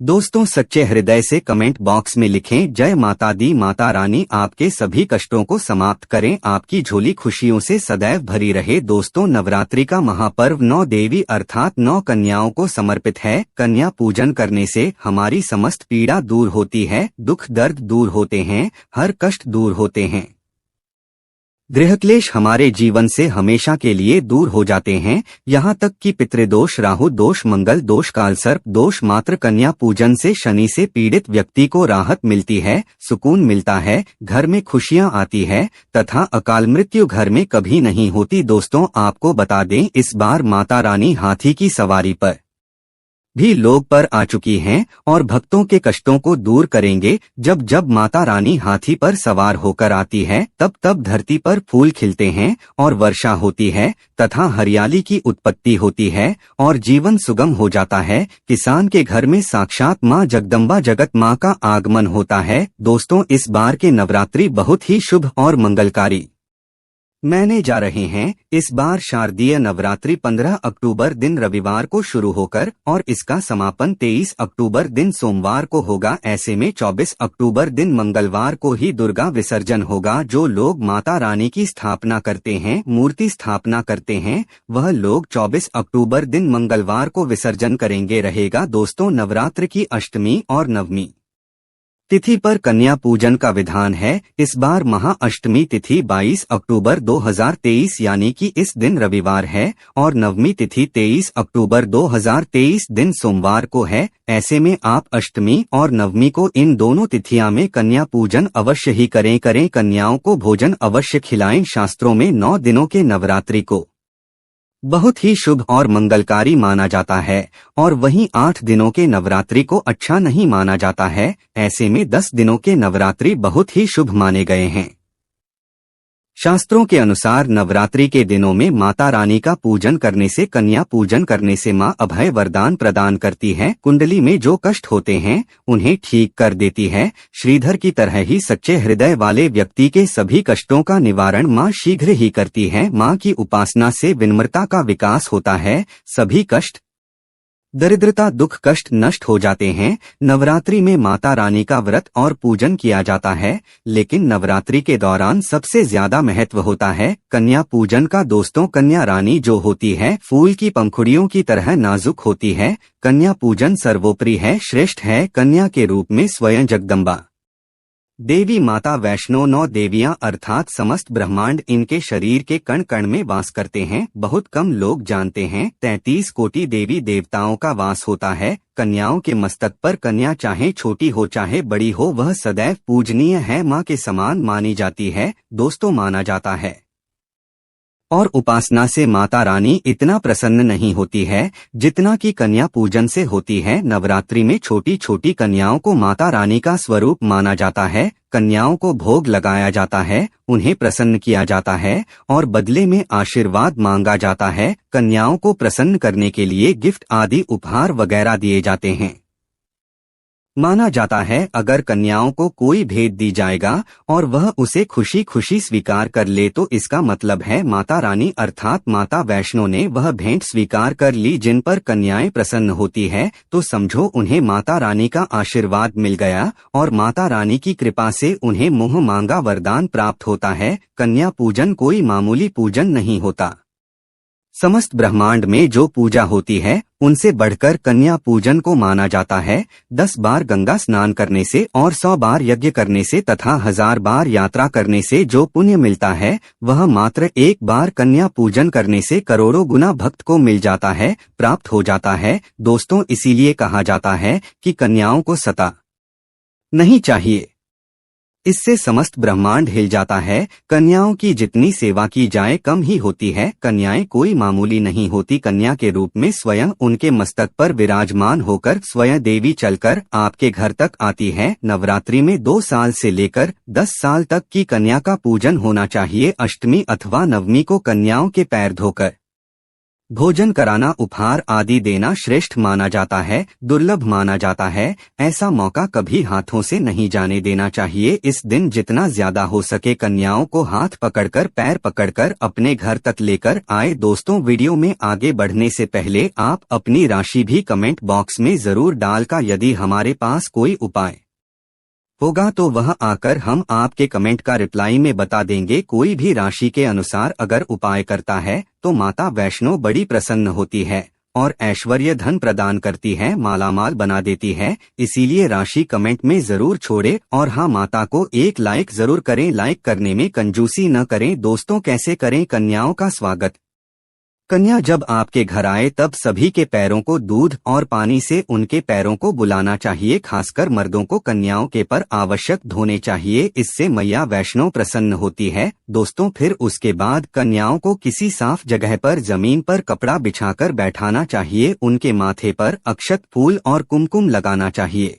दोस्तों, सच्चे हृदय से कमेंट बॉक्स में लिखें जय माता दी। माता रानी आपके सभी कष्टों को समाप्त करें, आपकी झोली खुशियों से सदैव भरी रहे। दोस्तों, नवरात्रि का महापर्व 9 देवी अर्थात 9 कन्याओं को समर्पित है। कन्या पूजन करने से हमारी समस्त पीड़ा दूर होती है, दुख दर्द दूर होते हैं, हर कष्ट दूर होते हैं, गृहक्लेश हमारे जीवन से हमेशा के लिए दूर हो जाते हैं। यहाँ तक कि पितृदोष, राहु दोष, मंगल दोष, कालसर्प दोष, मात्र कन्या पूजन से शनि से पीड़ित व्यक्ति को राहत मिलती है, सुकून मिलता है, घर में खुशियाँ आती है तथा अकाल मृत्यु घर में कभी नहीं होती। दोस्तों, आपको बता दें, इस बार माता रानी हाथी की सवारी पर भी लोग पर आ चुकी हैं और भक्तों के कष्टों को दूर करेंगे। जब जब माता रानी हाथी पर सवार होकर आती है, तब तब धरती पर फूल खिलते हैं और वर्षा होती है तथा हरियाली की उत्पत्ति होती है और जीवन सुगम हो जाता है। किसान के घर में साक्षात माँ जगदम्बा जगत माँ का आगमन होता है। दोस्तों, इस बार के नवरात्रि बहुत ही शुभ और मंगलकारी माने जा रहे हैं। इस बार शारदीय नवरात्रि 15 अक्टूबर दिन रविवार को शुरू होकर और इसका समापन 23 अक्टूबर दिन सोमवार को होगा। ऐसे में 24 अक्टूबर दिन मंगलवार को ही दुर्गा विसर्जन होगा। जो लोग माता रानी की स्थापना करते हैं, मूर्ति स्थापना करते हैं, वह लोग 24 अक्टूबर दिन मंगलवार को विसर्जन करेंगे रहेगा। दोस्तों, नवरात्र की अष्टमी और नवमी तिथि पर कन्या पूजन का विधान है। इस बार महाअष्टमी तिथि 22 अक्टूबर 2023 यानी कि इस दिन रविवार है और नवमी तिथि 23 अक्टूबर 2023 दिन सोमवार को है। ऐसे में आप अष्टमी और नवमी को इन दोनों तिथियां में कन्या पूजन अवश्य ही करें। कन्याओं को भोजन अवश्य खिलाएं। शास्त्रों में 9 दिनों के नवरात्रि को बहुत ही शुभ और मंगलकारी माना जाता है और वहीं 8 दिनों के नवरात्रि को अच्छा नहीं माना जाता है। ऐसे में 10 दिनों के नवरात्रि बहुत ही शुभ माने गए हैं। शास्त्रों के अनुसार नवरात्रि के दिनों में माता रानी का पूजन करने से, कन्या पूजन करने से माँ अभय वरदान प्रदान करती है। कुंडली में जो कष्ट होते हैं उन्हें ठीक कर देती है। श्रीधर की तरह ही सच्चे हृदय वाले व्यक्ति के सभी कष्टों का निवारण माँ शीघ्र ही करती है। माँ की उपासना से विनम्रता का विकास होता है, सभी कष्ट, दरिद्रता, दुख, कष्ट नष्ट हो जाते हैं। नवरात्रि में माता रानी का व्रत और पूजन किया जाता है, लेकिन नवरात्रि के दौरान सबसे ज्यादा महत्व होता है कन्या पूजन का। दोस्तों, कन्या रानी जो होती है फूल की पंखुड़ियों की तरह नाजुक होती है। कन्या पूजन सर्वोपरि है, श्रेष्ठ है। कन्या के रूप में स्वयं जगदम्बा देवी माता वैष्णो 9 देवियां अर्थात समस्त ब्रह्मांड इनके शरीर के कण कण में वास करते हैं। बहुत कम लोग जानते हैं 33 कोटि देवी देवताओं का वास होता है। कन्याओं के मस्तक पर कन्या चाहे छोटी हो चाहे बड़ी हो, वह सदैव पूजनीय है, माँ के समान मानी जाती है। दोस्तों, माना जाता है और उपासना से माता रानी इतना प्रसन्न नहीं होती है जितना कि कन्या पूजन से होती है। नवरात्रि में छोटी छोटी कन्याओं को माता रानी का स्वरूप माना जाता है। कन्याओं को भोग लगाया जाता है, उन्हें प्रसन्न किया जाता है और बदले में आशीर्वाद मांगा जाता है। कन्याओं को प्रसन्न करने के लिए गिफ्ट आदि उपहार वगैरह दिए जाते हैं। माना जाता है अगर कन्याओं को कोई भेंट दी जाएगा और वह उसे खुशी खुशी स्वीकार कर ले तो इसका मतलब है माता रानी अर्थात माता वैष्णो ने वह भेंट स्वीकार कर ली। जिन पर कन्याएं प्रसन्न होती है तो समझो उन्हें माता रानी का आशीर्वाद मिल गया और माता रानी की कृपा से उन्हें मुँह मांगा वरदान प्राप्त होता है। कन्या पूजन कोई मामूली पूजन नहीं होता। समस्त ब्रह्मांड में जो पूजा होती है उनसे बढ़कर कन्या पूजन को माना जाता है। 10 बार गंगा स्नान करने से और 100 बार यज्ञ करने से तथा 1000 बार यात्रा करने से जो पुण्य मिलता है वह मात्र एक बार कन्या पूजन करने से करोड़ों गुना भक्त को मिल जाता है, प्राप्त हो जाता है। दोस्तों, इसीलिए कहा जाता है कि कन्याओं को सता नहीं चाहिए, इससे समस्त ब्रह्मांड हिल जाता है। कन्याओं की जितनी सेवा की जाए कम ही होती है। कन्याएं कोई मामूली नहीं होती। कन्या के रूप में स्वयं उनके मस्तक पर विराजमान होकर स्वयं देवी चलकर आपके घर तक आती है। नवरात्रि में 2 साल से लेकर 10 साल तक की कन्या का पूजन होना चाहिए। अष्टमी अथवा नवमी को कन्याओं के पैर धोकर भोजन कराना, उपहार आदि देना श्रेष्ठ माना जाता है, दुर्लभ माना जाता है। ऐसा मौका कभी हाथों से नहीं जाने देना चाहिए। इस दिन जितना ज्यादा हो सके कन्याओं को हाथ पकड़कर, पैर पकड़कर अपने घर तक लेकर आए। दोस्तों, वीडियो में आगे बढ़ने से पहले आप अपनी राशि भी कमेंट बॉक्स में जरूर डालकर, यदि हमारे पास कोई उपाय होगा तो वह आकर हम आपके कमेंट का रिप्लाई में बता देंगे। कोई भी राशि के अनुसार अगर उपाय करता है तो माता वैष्णो बड़ी प्रसन्न होती है और ऐश्वर्य धन प्रदान करती है, मालामाल बना देती है। इसीलिए राशि कमेंट में जरूर छोड़े और हाँ, माता को एक लाइक जरूर करें। लाइक करने में कंजूसी न करें। दोस्तों, कैसे करें कन्याओं का स्वागत? कन्या जब आपके घर आए तब सभी के पैरों को दूध और पानी से उनके पैरों को बुलाना चाहिए। खासकर मर्दों को कन्याओं के पर आवश्यक धोने चाहिए, इससे मैया वैष्णो प्रसन्न होती है। दोस्तों, फिर उसके बाद कन्याओं को किसी साफ जगह पर जमीन पर कपड़ा बिछाकर बैठाना चाहिए। उनके माथे पर अक्षत, फूल और कुमकुम लगाना चाहिए।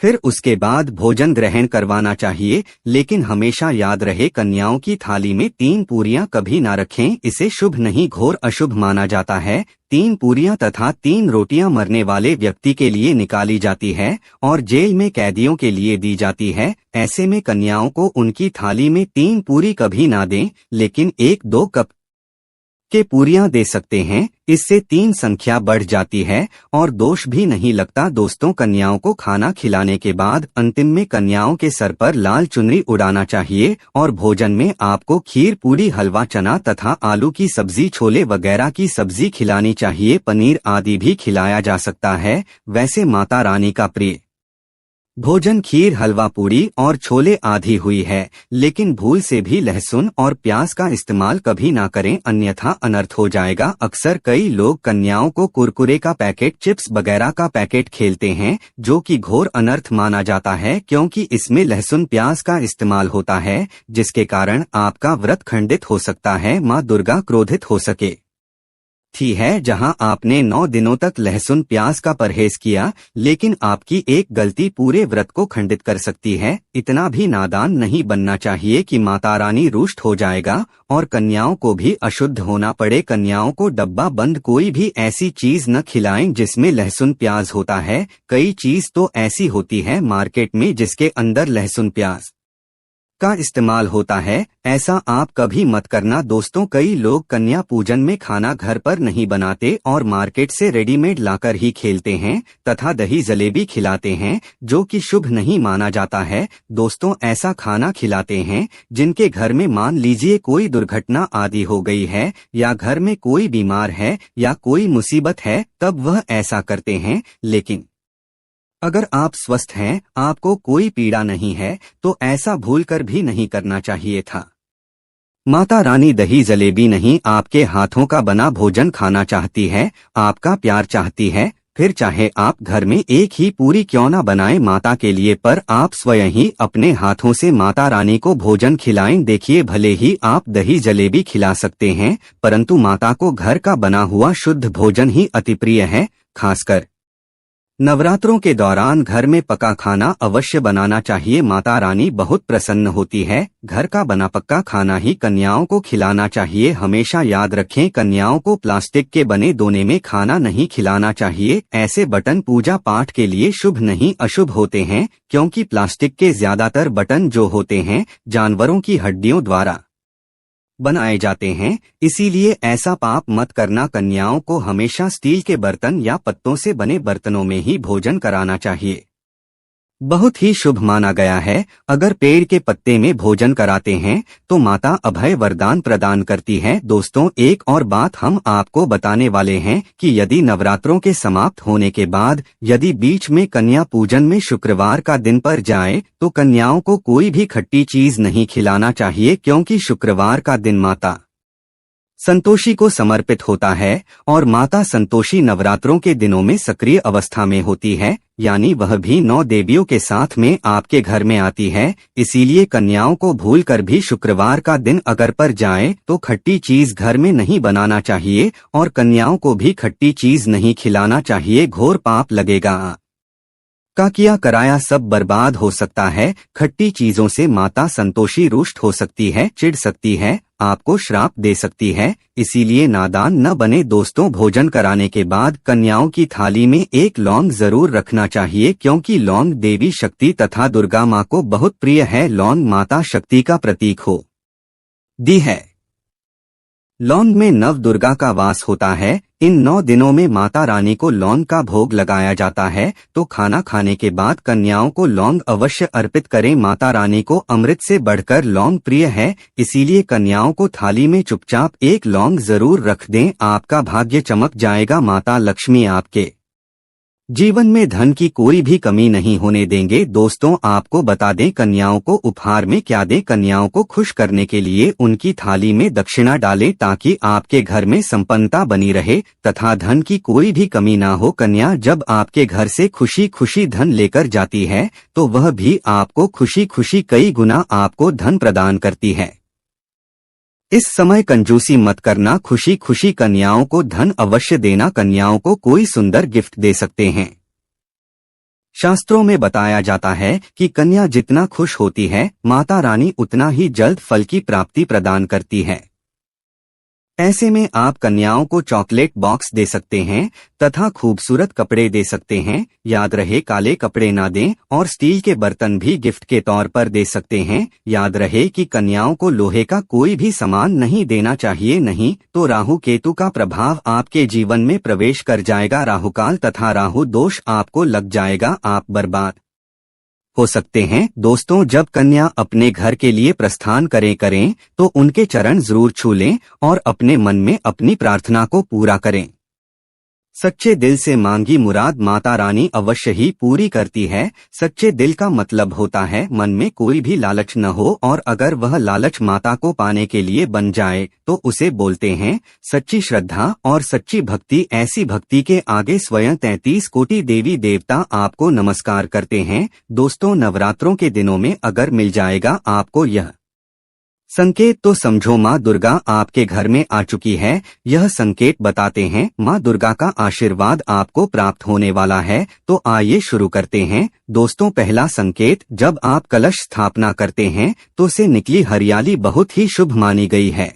फिर उसके बाद भोजन ग्रहण करवाना चाहिए, लेकिन हमेशा याद रहे कन्याओं की थाली में 3 पूरियां कभी ना रखें। इसे शुभ नहीं, घोर अशुभ माना जाता है। 3 पूरियां तथा 3 रोटियां मरने वाले व्यक्ति के लिए निकाली जाती है और जेल में कैदियों के लिए दी जाती है। ऐसे में कन्याओं को उनकी थाली में 3 पूरी कभी ना दें, लेकिन 1-2 कप के पूरियां दे सकते हैं। इससे 3 संख्या बढ़ जाती है और दोष भी नहीं लगता। दोस्तों, कन्याओं को खाना खिलाने के बाद अंतिम में कन्याओं के सर पर लाल चुनरी उड़ाना चाहिए और भोजन में आपको खीर, पूरी, हलवा, चना तथा आलू की सब्जी, छोले वगैरह की सब्जी खिलानी चाहिए। पनीर आदि भी खिलाया जा सकता है। वैसे माता रानी का प्रिय भोजन खीर, हलवा, पूरी और छोले आदि हुई है, लेकिन भूल से भी लहसुन और प्याज का इस्तेमाल कभी ना करें, अन्यथा अनर्थ हो जाएगा। अक्सर कई लोग कन्याओं को कुरकुरे का पैकेट, चिप्स वगैरह का पैकेट खेलते हैं, जो कि घोर अनर्थ माना जाता है, क्योंकि इसमें लहसुन, प्याज का इस्तेमाल होता है, जिसके कारण आपका व्रत खंडित हो सकता है, माँ दुर्गा क्रोधित हो सके थी है। जहां आपने 9 दिनों तक लहसुन प्याज का परहेज किया, लेकिन आपकी एक गलती पूरे व्रत को खंडित कर सकती है। इतना भी नादान नहीं बनना चाहिए कि माता रानी रुष्ट हो जाएगा और कन्याओं को भी अशुद्ध होना पड़े। कन्याओं को डब्बा बंद कोई भी ऐसी चीज न खिलाएं जिसमें लहसुन प्याज होता है। कई चीज तो ऐसी होती है मार्केट में जिसके अंदर लहसुन प्याज का इस्तेमाल होता है। ऐसा आप कभी मत करना। दोस्तों, कई लोग कन्या पूजन में खाना घर पर नहीं बनाते और मार्केट से रेडीमेड लाकर ही खेलते हैं तथा दही जलेबी खिलाते हैं, जो कि शुभ नहीं माना जाता है। दोस्तों, ऐसा खाना खिलाते हैं जिनके घर में मान लीजिए कोई दुर्घटना आदि हो गई है या घर में कोई बीमार है या कोई मुसीबत है, तब वह ऐसा करते हैं। लेकिन अगर आप स्वस्थ हैं, आपको कोई पीड़ा नहीं है, तो ऐसा भूलकर भी नहीं करना चाहिए था। माता रानी दही जलेबी नहीं, आपके हाथों का बना भोजन खाना चाहती है, आपका प्यार चाहती है। फिर चाहे आप घर में एक ही पूरी क्यों ना बनाएं माता के लिए, पर आप स्वयं ही अपने हाथों से माता रानी को भोजन खिलाएं। देखिए, भले ही आप दही जलेबी खिला सकते हैं, परंतु माता को घर का बना हुआ शुद्ध भोजन ही अति प्रिय है। खासकर नवरात्रों के दौरान घर में पका खाना अवश्य बनाना चाहिए। माता रानी बहुत प्रसन्न होती है। घर का बना पक्का खाना ही कन्याओं को खिलाना चाहिए। हमेशा याद रखें, कन्याओं को प्लास्टिक के बने दोने में खाना नहीं खिलाना चाहिए। ऐसे बटन पूजा पाठ के लिए शुभ नहीं, अशुभ होते हैं, क्योंकि प्लास्टिक के ज्यादातर बटन जो होते हैं जानवरों की हड्डियों द्वारा बनाए जाते हैं। इसीलिए ऐसा पाप मत करना। कन्याओं को हमेशा स्टील के बर्तन या पत्तों से बने बर्तनों में ही भोजन कराना चाहिए। बहुत ही शुभ माना गया है। अगर पेड़ के पत्ते में भोजन कराते हैं तो माता अभय वरदान प्रदान करती है। दोस्तों, एक और बात हम आपको बताने वाले हैं कि यदि नवरात्रों के समाप्त होने के बाद यदि बीच में कन्या पूजन में शुक्रवार का दिन पर जाए तो कन्याओं को कोई भी खट्टी चीज नहीं खिलाना चाहिए, क्योंकि शुक्रवार का दिन माता संतोषी को समर्पित होता है और माता संतोषी नवरात्रों के दिनों में सक्रिय अवस्था में होती है, यानी वह भी 9 देवियों के साथ में आपके घर में आती है। इसीलिए कन्याओं को भूलकर भी शुक्रवार का दिन अगर पर जाए तो खट्टी चीज घर में नहीं बनाना चाहिए और कन्याओं को भी खट्टी चीज नहीं खिलाना चाहिए, घोर पाप लगेगा। का किया कराया सब बर्बाद हो सकता है। खट्टी चीजों से माता संतोषी रुष्ट हो सकती है, चिढ़ सकती है, आपको श्राप दे सकती है, इसीलिए नादान न बने दोस्तों। भोजन कराने के बाद कन्याओं की थाली में एक लौंग जरूर रखना चाहिए, क्योंकि लौंग देवी शक्ति तथा दुर्गा माँ को बहुत प्रिय है। लौंग माता शक्ति का प्रतीक हो दी है। लौंग में नव दुर्गा का वास होता है। इन 9 दिनों में माता रानी को लौंग का भोग लगाया जाता है, तो खाना खाने के बाद कन्याओं को लौंग अवश्य अर्पित करें। माता रानी को अमृत से बढ़कर लौंग प्रिय है, इसीलिए कन्याओं को थाली में चुपचाप एक लौंग जरूर रख दें, आपका भाग्य चमक जाएगा। माता लक्ष्मी आपके जीवन में धन की कोई भी कमी नहीं होने देंगे। दोस्तों आपको बता दें कन्याओं को उपहार में क्या दें। कन्याओं को खुश करने के लिए उनकी थाली में दक्षिणा डालें, ताकि आपके घर में संपन्नता बनी रहे तथा धन की कोई भी कमी ना हो। कन्या जब आपके घर से खुशी खुशी धन लेकर जाती है, तो वह भी आपको खुशी खुशी कई गुना आपको धन प्रदान करती है। इस समय कंजूसी मत करना, खुशी खुशी कन्याओं को धन अवश्य देना। कन्याओं को कोई सुंदर गिफ्ट दे सकते हैं। शास्त्रों में बताया जाता है कि कन्या जितना खुश होती है, माता रानी उतना ही जल्द फल की प्राप्ति प्रदान करती है। ऐसे में आप कन्याओं को चॉकलेट बॉक्स दे सकते हैं तथा खूबसूरत कपड़े दे सकते हैं। याद रहे काले कपड़े ना दें, और स्टील के बर्तन भी गिफ्ट के तौर पर दे सकते हैं। याद रहे कि कन्याओं को लोहे का कोई भी सामान नहीं देना चाहिए, नहीं तो राहु केतु का प्रभाव आपके जीवन में प्रवेश कर जाएगा। राहुकाल तथा राहु दोष आपको लग जाएगा, आप बर्बाद हो सकते हैं। दोस्तों जब कन्या अपने घर के लिए प्रस्थान करें तो उनके चरण जरूर छू लें और अपने मन में अपनी प्रार्थना को पूरा करें। सच्चे दिल से मांगी मुराद माता रानी अवश्य ही पूरी करती है। सच्चे दिल का मतलब होता है मन में कोई भी लालच न हो, और अगर वह लालच माता को पाने के लिए बन जाए तो उसे बोलते हैं सच्ची श्रद्धा और सच्ची भक्ति। ऐसी भक्ति के आगे स्वयं 33 कोटि देवी देवता आपको नमस्कार करते हैं। दोस्तों नवरात्रों के दिनों में अगर मिल जाएगा आपको यह संकेत, तो समझो माँ दुर्गा आपके घर में आ चुकी है। यह संकेत बताते हैं माँ दुर्गा का आशीर्वाद आपको प्राप्त होने वाला है। तो आइए शुरू करते हैं। दोस्तों पहला संकेत, जब आप कलश स्थापना करते हैं तो से निकली हरियाली बहुत ही शुभ मानी गई है।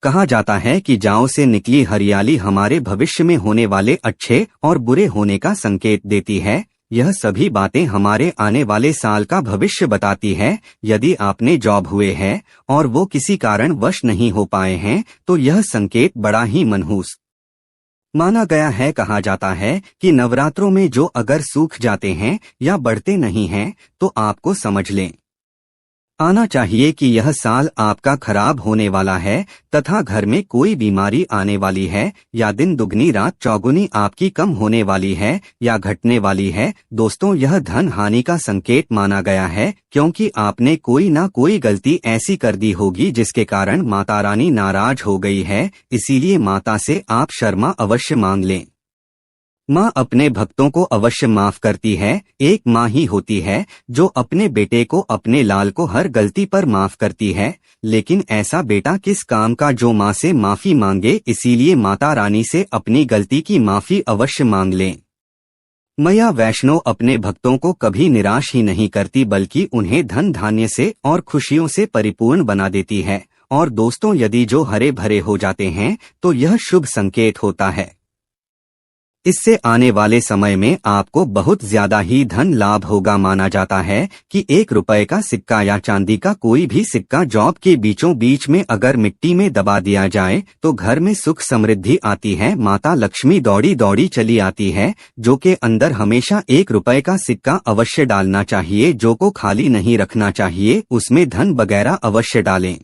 कहा जाता है कि जौ से निकली हरियाली हमारे भविष्य में होने वाले अच्छे और बुरे होने का संकेत देती है। यह सभी बातें हमारे आने वाले साल का भविष्य बताती है। यदि आपने जॉब हुए हैं और वो किसी कारण वश नहीं हो पाए हैं, तो यह संकेत बड़ा ही मनहूस माना गया है। कहा जाता है कि नवरात्रों में जो अगर सूख जाते हैं या बढ़ते नहीं हैं, तो आपको समझ लें आना चाहिए कि यह साल आपका खराब होने वाला है तथा घर में कोई बीमारी आने वाली है, या दिन दुगनी रात चौगुनी आपकी कम होने वाली है या घटने वाली है। दोस्तों यह धन हानि का संकेत माना गया है, क्योंकि आपने कोई ना कोई गलती ऐसी कर दी होगी जिसके कारण माता रानी नाराज हो गई है। इसीलिए माता से आप क्षमा अवश्य मांग लें। माँ अपने भक्तों को अवश्य माफ करती है। एक माँ ही होती है जो अपने बेटे को, अपने लाल को हर गलती पर माफ करती है, लेकिन ऐसा बेटा किस काम का जो माँ से माफी मांगे। इसीलिए माता रानी से अपनी गलती की माफी अवश्य मांग लें। मैया वैष्णो अपने भक्तों को कभी निराश ही नहीं करती, बल्कि उन्हें धन धान्य से और खुशियों से परिपूर्ण बना देती है। और दोस्तों यदि जो हरे भरे हो जाते हैं तो यह शुभ संकेत होता है। इससे आने वाले समय में आपको बहुत ज्यादा ही धन लाभ होगा। माना जाता है कि 1 रुपए का सिक्का या चांदी का कोई भी सिक्का जॉब के बीचों बीच में अगर मिट्टी में दबा दिया जाए तो घर में सुख समृद्धि आती है। माता लक्ष्मी दौड़ी दौड़ी चली आती है। जो के अंदर हमेशा 1 रुपए का सिक्का अवश्य डालना चाहिए, जो को खाली नहीं रखना चाहिए, उसमें धन वगैरह अवश्य डालें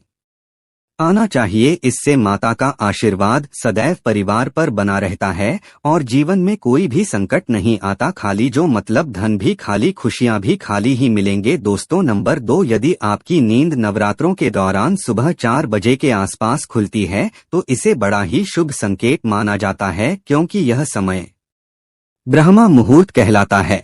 आना चाहिए। इससे माता का आशीर्वाद सदैव परिवार पर बना रहता है और जीवन में कोई भी संकट नहीं आता। खाली जो मतलब धन भी खाली, खुशियां भी खाली ही मिलेंगे। दोस्तों नंबर 2, यदि आपकी नींद नवरात्रों के दौरान सुबह 4 बजे के आसपास खुलती है तो इसे बड़ा ही शुभ संकेत माना जाता है, क्योंकि यह समय ब्रह्मा मुहूर्त कहलाता है।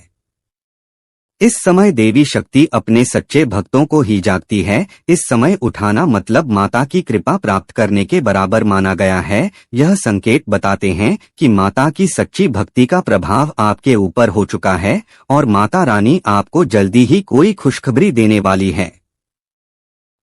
इस समय देवी शक्ति अपने सच्चे भक्तों को ही जागती है। इस समय उठाना मतलब माता की कृपा प्राप्त करने के बराबर माना गया है। यह संकेत बताते हैं कि माता की सच्ची भक्ति का प्रभाव आपके ऊपर हो चुका है और माता रानी आपको जल्दी ही कोई खुशखबरी देने वाली है।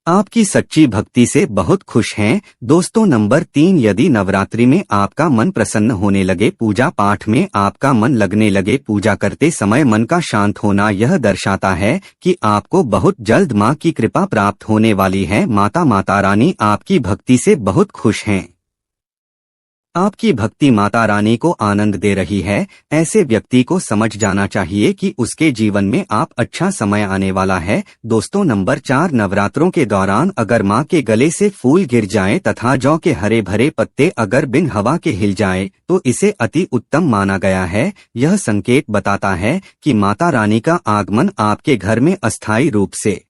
आपकी सच्ची भक्ति से बहुत खुश हैं। दोस्तों नंबर 3, यदि नवरात्रि में आपका मन प्रसन्न होने लगे, पूजा पाठ में आपका मन लगने लगे, पूजा करते समय मन का शांत होना, यह दर्शाता है कि आपको बहुत जल्द माँ की कृपा प्राप्त होने वाली है। माता रानी आपकी भक्ति से बहुत खुश हैं। आपकी भक्ति माता रानी को आनंद दे रही है। ऐसे व्यक्ति को समझ जाना चाहिए कि उसके जीवन में आप अच्छा समय आने वाला है। दोस्तों नंबर 4, नवरात्रों के दौरान अगर माँ के गले से फूल गिर जाएं तथा जौ के हरे भरे पत्ते अगर बिन हवा के हिल जाएं तो इसे अति उत्तम माना गया है। यह संकेत बताता है कि माता रानी का आगमन आपके घर में अस्थायी रूप से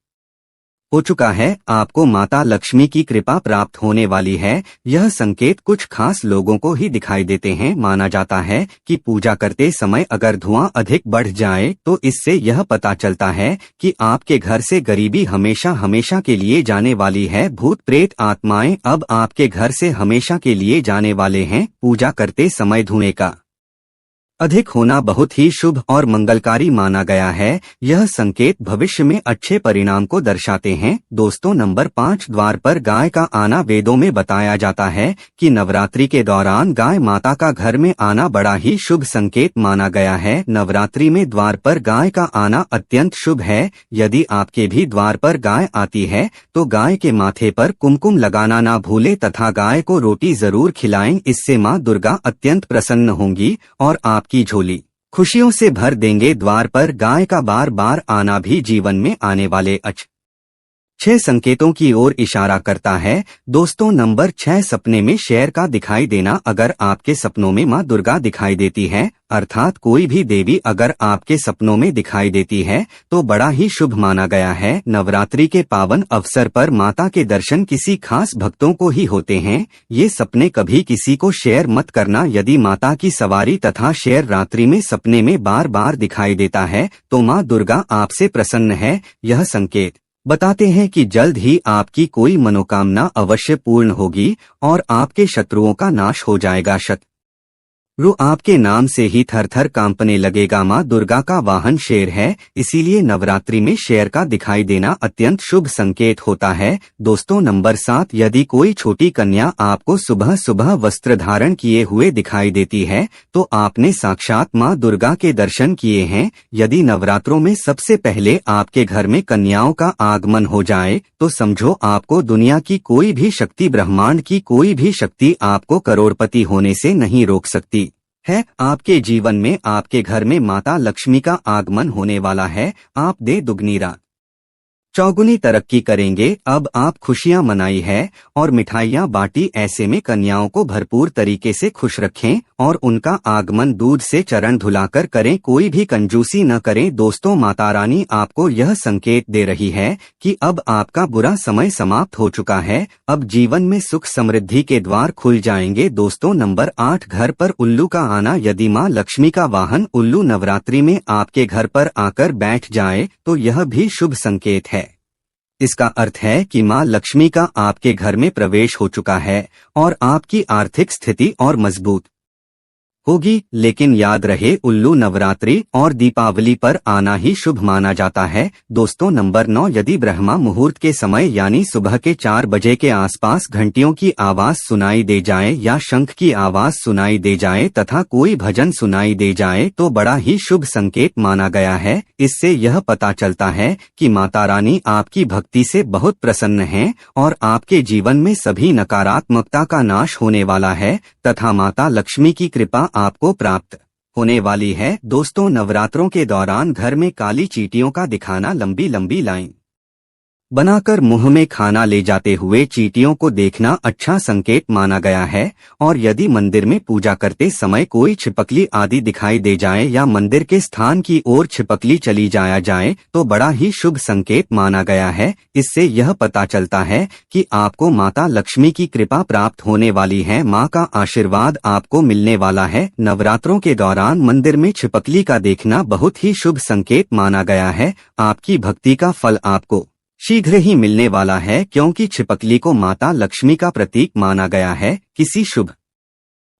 हो चुका है। आपको माता लक्ष्मी की कृपा प्राप्त होने वाली है। यह संकेत कुछ खास लोगों को ही दिखाई देते हैं। माना जाता है कि पूजा करते समय अगर धुआं अधिक बढ़ जाए तो इससे यह पता चलता है कि आपके घर से गरीबी हमेशा हमेशा के लिए जाने वाली है। भूत प्रेत आत्माएं अब आपके घर से हमेशा के लिए जाने वाले हैं। पूजा करते समय धुएं का अधिक होना बहुत ही शुभ और मंगलकारी माना गया है। यह संकेत भविष्य में अच्छे परिणाम को दर्शाते हैं। दोस्तों नंबर 5, द्वार पर गाय का आना। वेदों में बताया जाता है कि नवरात्रि के दौरान गाय माता का घर में आना बड़ा ही शुभ संकेत माना गया है। नवरात्रि में द्वार पर गाय का आना अत्यंत शुभ है। यदि आपके भी द्वार पर गाय आती है तो गाय के माथे पर कुमकुम लगाना ना भूले तथा गाय को रोटी जरूर खिलाएं। इससे माँ दुर्गा अत्यंत प्रसन्न होंगी और आपकी झोली खुशियों से भर देंगे। द्वार पर गाय का बार बार आना भी जीवन में आने वाले अच्छे संकेतों की ओर इशारा करता है। दोस्तों नंबर 6, सपने में शेर का दिखाई देना। अगर आपके सपनों में माँ दुर्गा दिखाई देती है अर्थात कोई भी देवी अगर आपके सपनों में दिखाई देती है तो बड़ा ही शुभ माना गया है। नवरात्रि के पावन अवसर पर माता के दर्शन किसी खास भक्तों को ही होते हैं। ये सपने कभी किसी को शेयर मत करना। यदि माता की सवारी तथा शेर रात्रि में सपने में बार बार दिखाई देता है तो माँ दुर्गा आपसे प्रसन्न है। यह संकेत बताते हैं कि जल्द ही आपकी कोई मनोकामना अवश्य पूर्ण होगी और आपके शत्रुओं का नाश हो जाएगा। आपके नाम से ही थर थर कांपने लगेगा। माँ दुर्गा का वाहन शेर है, इसीलिए नवरात्रि में शेर का दिखाई देना अत्यंत शुभ संकेत होता है। दोस्तों नंबर 7, यदि कोई छोटी कन्या आपको सुबह सुबह वस्त्र धारण किए हुए दिखाई देती है तो आपने साक्षात माँ दुर्गा के दर्शन किए हैं। यदि नवरात्रों में सबसे पहले आपके घर में कन्याओं का आगमन हो जाए तो समझो आपको दुनिया की कोई भी शक्ति, ब्रह्मांड की कोई भी शक्ति आपको करोड़पति होने से नहीं रोक सकती है। आपके जीवन में आपके घर में माता लक्ष्मी का आगमन होने वाला है। आप दे दुगनी रात चौगुनी तरक्की करेंगे। अब आप खुशियां मनाई है और मिठाइयां बांटी। ऐसे में कन्याओं को भरपूर तरीके से खुश रखें और उनका आगमन दूध से चरण धुलाकर करें, कोई भी कंजूसी न करें। दोस्तों माता रानी आपको यह संकेत दे रही है कि अब आपका बुरा समय समाप्त हो चुका है। अब जीवन में सुख समृद्धि के द्वार खुल जाएंगे। दोस्तों नंबर 8, घर पर उल्लू का आना। यदि माँ लक्ष्मी का वाहन उल्लू नवरात्रि में आपके घर पर आकर बैठ जाए तो यह भी शुभ संकेत है। इसका अर्थ है कि माँ लक्ष्मी का आपके घर में प्रवेश हो चुका है और आपकी आर्थिक स्थिति और मजबूत होगी। लेकिन याद रहे उल्लू नवरात्रि और दीपावली पर आना ही शुभ माना जाता है। दोस्तों नंबर 9, यदि ब्रह्मा मुहूर्त के समय यानी सुबह के 4 बजे के आसपास घंटियों की आवाज सुनाई दे जाए या शंख की आवाज सुनाई दे जाए तथा कोई भजन सुनाई दे जाए तो बड़ा ही शुभ संकेत माना गया है। इससे यह पता चलता है कि माता रानी आपकी भक्ति से बहुत प्रसन्न हैं और आपके जीवन में सभी नकारात्मकता का नाश होने वाला है तथा माता लक्ष्मी की कृपा आपको प्राप्त होने वाली है। दोस्तों नवरात्रों के दौरान घर में काली चींटियों का दिखाना, लंबी लंबी लाइन बनाकर मुंह में खाना ले जाते हुए चींटियों को देखना अच्छा संकेत माना गया है। और यदि मंदिर में पूजा करते समय कोई छिपकली आदि दिखाई दे जाए या मंदिर के स्थान की ओर छिपकली चली जाया जाए तो बड़ा ही शुभ संकेत माना गया है। इससे यह पता चलता है कि आपको माता लक्ष्मी की कृपा प्राप्त होने वाली है, माँ का आशीर्वाद आपको मिलने वाला है। नवरात्रों के दौरान मंदिर में छिपकली का देखना बहुत ही शुभ संकेत माना गया है। आपकी भक्ति का फल आपको शीघ्र ही मिलने वाला है, क्योंकि छिपकली को माता लक्ष्मी का प्रतीक माना गया है। किसी शुभ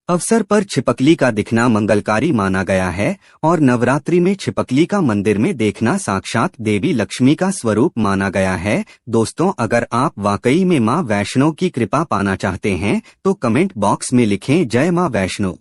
अवसर पर छिपकली का दिखना मंगलकारी माना गया है और नवरात्रि में छिपकली का मंदिर में देखना साक्षात देवी लक्ष्मी का स्वरूप माना गया है। दोस्तों, अगर आप वाकई में मां वैष्णो की कृपा पाना चाहते हैं तो कमेंट बॉक्स में लिखें जय मां वैष्णो।